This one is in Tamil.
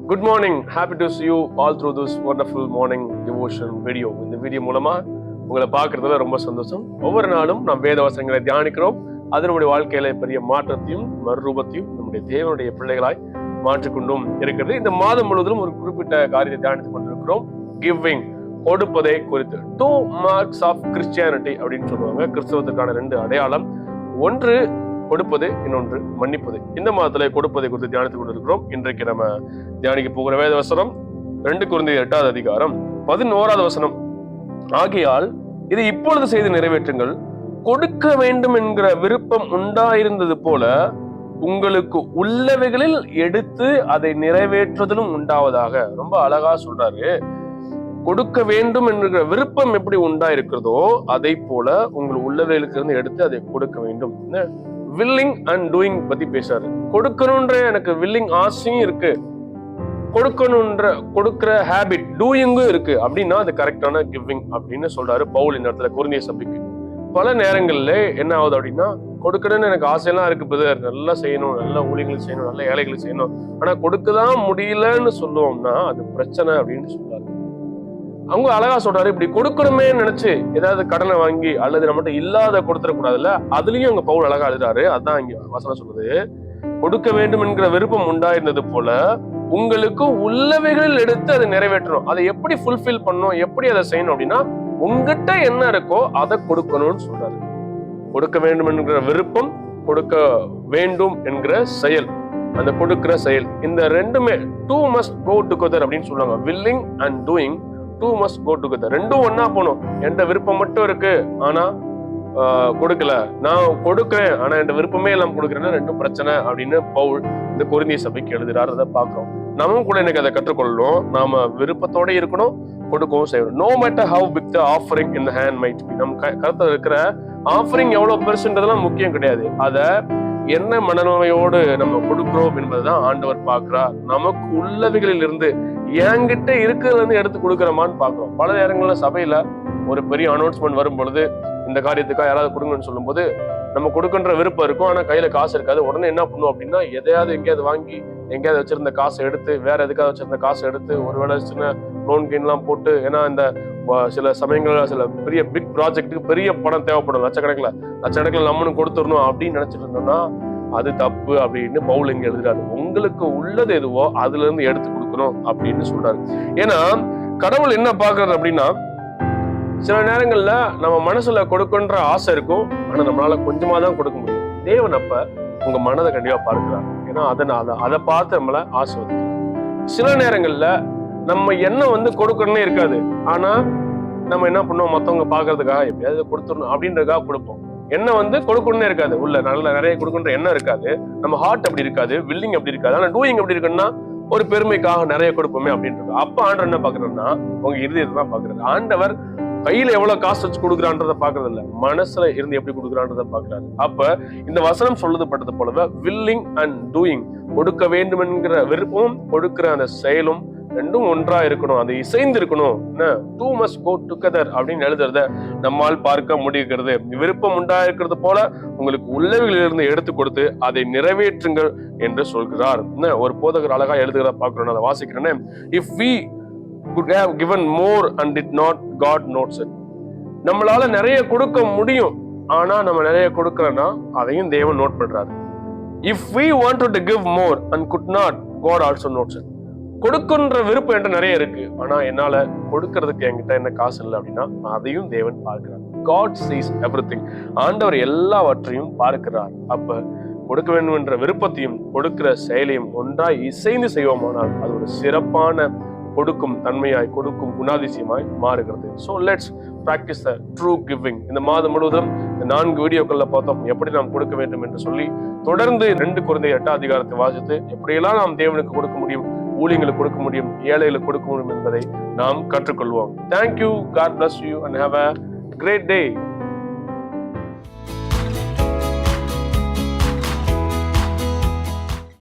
Good morning. Happy to see you all through this wonderful morning devotion video. இந்த வீடியோ மூலமா உங்களை பார்க்கறதுல ரொம்ப சந்தோஷம். ஒவ்வொரு நாளும் நாம் வேத வசனங்களை தியானிக்கிறோம். அது நம்முடைய வாழ்க்கையில பெரிய மாற்றத்தையும் மறுரூபத்தையும் நம்முடைய தேவனுடைய பிள்ளைகளாய் மாற்றிக்கொண்டும் இருக்கிறது. இந்த மாதம் முழுவதும் ஒரு குறிப்பிட்ட காரியத்தை தியானித்துக் கொண்டிருக்கிறோம். கிவிங், கொடுப்பதை குறித்து. 2 marks of Christianity அப்படின்னு சொல்லுவாங்க. கிறிஸ்தவத்திற்கான 2 அடையாளம். ஒன்று கொடுப்பது, இன்னொன்று மன்னிப்பது. இந்த மாதத்துல கொடுப்பதை குறித்து தியானித்துக் கொண்டிருக்கிறோம். இன்றைக்கு நம்ம தியானிக்க போகிற வேத வசனம் 2 கொரிந்தியர் 8வது அதிகாரம் 11வது வசனம். ஆகையால் இதை இப்பொழுது செய்து நிறைவேற்றுங்கள், கொடுக்க வேண்டும் என்கிற விருப்பம் உண்டாயிருந்தது போல உங்களுக்கு உள்ளவைகளில் எடுத்து அதை நிறைவேற்றுவதிலும் உண்டாவதாக. ரொம்ப அழகா சொல்றாரு. கொடுக்க வேண்டும் என்கிற விருப்பம் எப்படி உண்டாயிருக்கிறதோ அதை போல உங்கள் உள்ளவைகளுக்கு இருந்து எடுத்து அதை கொடுக்க வேண்டும். வில்லிங் அண்ட் டூயிங் பத்தி பேசுறாரு. கொடுக்கணும்ன்ற எனக்கு வில்லிங் ஆசையும் இருக்கு, கொடுக்கிற ஹேபிட் டூயிங்கும் இருக்கு அப்படின்னா அது கரெக்டான கிவிங் அப்படின்னு சொல்றாரு பவுல் இந்த இடத்துல கொரிந்திய சபைக்கு. பல நேரங்கள்ல என்ன ஆகுது அப்படின்னா, கொடுக்கணும்னு எனக்கு ஆசையெல்லாம் இருக்கு பிரதர், நல்லா செய்யணும், நல்ல ஊழியர்களுக்கு செய்யணும், நல்ல ஏழைகளுக்கு செய்யணும், ஆனா கொடுக்கதான் முடியலன்னு சொல்லுவோம்னா அது பிரச்சனை அப்படின்னு சொல்றாரு. அவங்க அழகா சொல்றாரு, இப்படி கொடுக்கணுமே நினைச்சு ஏதாவது கடனை வாங்கி அல்லது நம்மகிட்ட இல்லாத கொடுத்துடக்கூடாதுல்ல, அதுலயும் அங்க பவுல் அழகா எழுதுறாரு. அதான் இங்க வசனம் சொல்லுது, கொடுக்க வேண்டும் என்கிற விருப்பம் உண்டாயிருந்தது போல உங்களுக்கு உள்ளவைகளில் எடுத்து அதை நிறைவேற்றணும். அதை எப்படி ஃபுல்ஃபில் பண்ணணும், எப்படி அதை செய்யணும் அப்படின்னா, உங்ககிட்ட என்ன இருக்கோ அதை கொடுக்கணும்னு சொல்றாரு. கொடுக்க வேண்டும் என்கிற விருப்பம், கொடுக்க வேண்டும் என்கிற செயல், அந்த கொடுக்கிற செயல், இந்த ரெண்டுமே 2 must go together அப்படின்னு சொல்லுவாங்க. Willing and doing 2 must go together. ரெண்டும் ஒன்னா போகணும். என்கிட்ட விருப்பம் மட்டும் இருக்கு ஆனா கொடுக்கல, நான் கொடுக்கிறேன் ஆனா என் விருப்பமே எல்லாம் கொடுக்குறேன்னா ரெண்டும் பிரச்சனை அப்படின்னு பவுல் இந்த கொரிந்திய சபைக்கு எழுதுறாரு. அதை பார்க்கிறோம். நம்மளும் கூட எனக்கு அதை கற்றுக்கொள்ளணும். நாம விருப்பத்தோட இருக்கணும், கொடுக்கவும் செய்யணும். No matter how big the offering in the hand might be. நம்ம கருத்துல இருக்கிற ஆஃபரிங் எவ்வளவு பெருசுன்றதெல்லாம் முக்கியம் கிடையாது. அத என்ன மனநிலையோடு நம்ம கொடுக்கிறோம் என்பதுதான் ஆண்டவர் பார்க்கிறார். நமக்கு உள்ளவைகளில் இருந்து என்கிட்ட இருக்கிறதுல இருந்து எடுத்து கொடுக்குறோமான்னு பாக்குறோம். பல நேரங்கள்ல சபையில ஒரு பெரிய அனௌன்ஸ்மெண்ட் வரும் பொழுது, இந்த காரியத்துக்காக யாராவது கொடுங்கன்னு சொல்லும் போது நம்ம கொடுக்கின்ற விருப்பம் இருக்கும், ஆனா கையில காசு இருக்காது. உடனே என்ன பண்ணுவோம் அப்படின்னா, எதையாவது எங்கேயாவது வாங்கி எங்கேயாவது வச்சிருந்த காசை எடுத்து வேற எதுக்காவது வச்சிருந்த காசை எடுத்து ஒருவேளை சின்ன லோன் கீன்லாம் போட்டு, ஏன்னா இந்த சில சமயங்கள்ல சில பெரிய பிக் ப்ராஜெக்ட்டுக்கு பெரிய பணம் தேவைப்படும், லட்சக்கணக்கில் நம்மளும் கொடுத்துடணும் அப்படின்னு நினைச்சிட்டு இருந்தோம்னா அது தப்பு அப்படின்னு பவுல் இங்க எழுதுறாரு. உங்களுக்கு உள்ளது எதுவோ அதுல இருந்து எடுத்து கொடுக்கணும் அப்படின்னு சொல்றாரு. ஏன்னா கடவுள் என்ன பாக்குறாரு அப்படின்னா, சில நேரங்கள்ல நம்ம மனசுல கொடுக்கின்ற ஆசை இருக்கும், ஆனா நம்மளால கொஞ்சமா தான் கொடுக்க முடியும். தேவன் அப்ப உங்க மனதை கண்டிப்பா பார்க்கிறார். ஏன்னா அதை பார்த்து நம்மள ஆசைப்படுறார். சில நேரங்கள்ல நம்ம என்ன கொடுக்கணும்னே இருக்காது, ஆனா நம்ம என்ன பண்ணுவோம், மத்தவங்க பாக்குறதுக்காக எப்படியாவது கொடுத்துடணும் அப்படின்றதுக்காக கொடுப்போம். என்ன கொடுக்கணும்னே இருக்காது, உள்ள நிறைய கொடுக்கணுன்ற எண்ணம் இருக்காது, நம்ம ஹார்ட் அப்படி இருக்காது, வில்லிங் அப்படி இருக்காது. ஆனா டூயிங் எப்படி இருக்குன்னா, ஒரு பெருமைக்காக நிறைய கொடுப்போமே அப்படின்றது. அப்ப ஆண்டவர் என்ன பாக்குறதுன்னா, உங்க இருதயத்தை தான் பாக்குறாரு. ஆண்டவர் கையில எவ்வளவு காசு வச்சு கொடுக்குறான்றத பாக்குறது இல்ல, மனசுல இருந்து எப்படி கொடுக்குறான்றத பாக்குறாரு. அப்ப இந்த வசனம் சொல்லுதுப்பட்டது போலவே வில்லிங் அண்ட் டூயிங், கொடுக்க வேண்டும் என்கிற விருப்பமும் கொடுக்கிற அந்த செயலும் ரெண்டும் ஒன்றா இருக்கணும், அது இசைந்து இருக்கணும். 2 must go together அப்படின்னு எழுதுறத நம்மால் பார்க்க முடிகிறது. விருப்பம் உண்டாயிருக்கிறது போல உங்களுக்கு உள்ளவைகளிலிருந்து எடுத்து கொடுத்து அதை நிறைவேற்றுங்கள் என்று சொல்கிறார். ஒரு போதகர் அழகா எழுதுகிற பாக்குறோம், அதை வாசிக்கிறேன். If we could have given more and did not, God notes it. நம்மளால நிறைய கொடுக்க முடியும், ஆனா நம்ம நிறைய கொடுக்கறோம்னா அதையும் தேவன் நோட் பண்றாரு. If we wanted to give more and could not, God also notes it. கொடுக்கின்ற விருப்பம் என்கிட்ட நிறைய இருக்கு, ஆனா என்னால கொடுக்கறதுக்கு என்கிட்ட என்ன காசு இல்லை அப்படின்னா அதையும் தேவன் பார்க்கிறார். God sees everything. ஆண்டவர் எல்லாவற்றையும் பார்க்கிறார். அப்ப கொடுக்க வேண்டும் என்ற விருப்பத்தையும் கொடுக்கிற செயலையும் ஒன்றாய் இசைந்து செய்வோமானால் அது ஒரு சிறப்பான கொடுக்கும் தன்மையாய், கொடுக்கும் குணாதிசயமாய் மாறுகிறது. So let's practice the true giving. இந்த மாதம் முழுவதும் இந்த 4 வீடியோக்கள்ல பார்த்தோம் எப்படி நாம் கொடுக்க வேண்டும் என்று சொல்லி, தொடர்ந்து 2 கொரிந்தியர் 8வது அதிகாரத்தை வாசித்து எப்படியெல்லாம் நாம் தேவனுக்கு கொடுக்க முடியும், ஊழியங்களுக்கு கொடுக்க முடியும், ஏழைகளுக்கு கொடுக்க முடியும் என்பதை நாம் கற்றுக்கொள்வோம். Thank you. God bless you and have a great day.